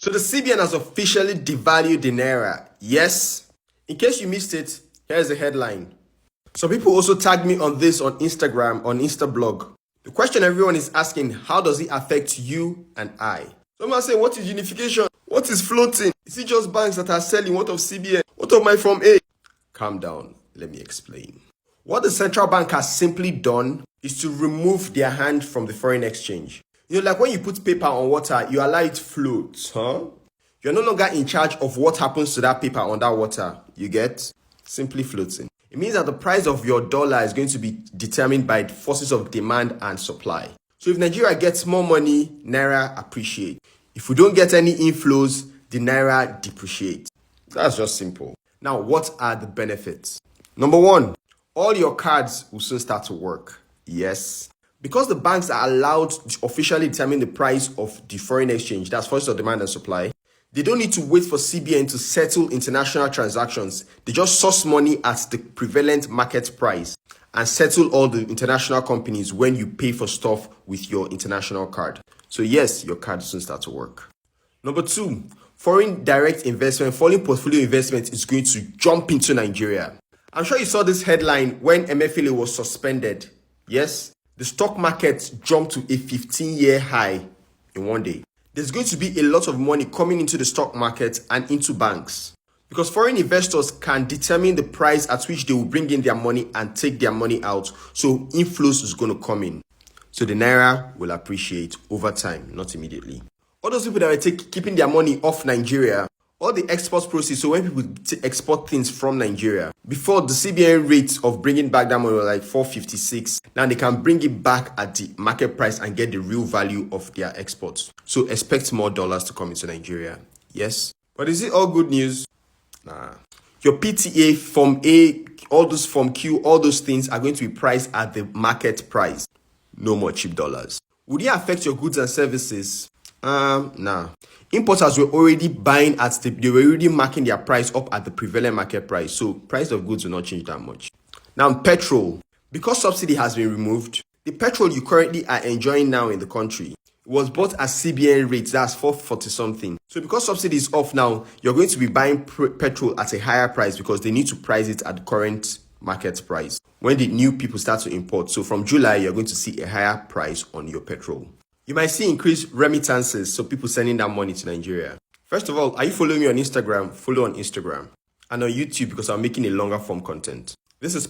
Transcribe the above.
So the CBN has officially devalued the Naira. Yes? In case you missed it, here's the headline. Some people also tagged me on this on Instagram, on Instablog. The question everyone is asking, how does it affect you and I? Someone say, what is unification? What is floating? Is it just banks that are selling? What of CBN? What of my from A? Calm down. Let me explain. What the central bank has simply done is to remove their hand from the foreign exchange. You know, like when you put paper on water, you allow it to float, huh? You're no longer in charge of what happens to that paper on that water. You get? Simply floating. It means that the price of your dollar is going to be determined by the forces of demand and supply. So if Nigeria gets more money, Naira appreciates. If we don't get any inflows, the Naira depreciates. That's just simple. Now, what are the benefits? Number one, all your cards will soon start to work. Yes. Because the banks are allowed to officially determine the price of the foreign exchange, that's forces of demand and supply, they don't need to wait for CBN to settle international transactions. They just source money at the prevalent market price and settle all the international companies when you pay for stuff with your international card. So yes, your card soon start to work. Number two, foreign direct investment, foreign portfolio investment is going to jump into Nigeria. I'm sure you saw this headline when MFLA was suspended. Yes, the stock market jumped to a 15-year high in one day. There's going to be a lot of money coming into the stock market and into banks because foreign investors can determine the price at which they will bring in their money and take their money out. So inflows is going to come in. So the Naira will appreciate over time, not immediately. All those people that were keeping their money off Nigeria, all the export proceeds, so when people export things from Nigeria, before the CBN rate of bringing back that money was like 456, now they can bring it back at the market price and get the real value of their exports. So expect more dollars to come into Nigeria. Yes. But is it all good news? Nah. Your PTA, Form A, all those Form Q, all those things are going to be priced at the market price. No more cheap dollars. Would it affect your goods and services? Nah. Importers were already buying they were already marking their price up at the prevalent market price. So price of goods will not change that much. Now petrol, because subsidy has been removed, the petrol you currently are enjoying now in the country was bought at CBN rates, that's 440 something. So because subsidy is off now, you're going to be buying petrol at a higher price because they need to price it at the current market price when the new people start to import. So from July, you're going to see a higher price on your petrol. You might see increased remittances, so people sending that money to Nigeria. First of all, are you following me on Instagram? Follow on Instagram. And on YouTube because I'm making a longer form content. This is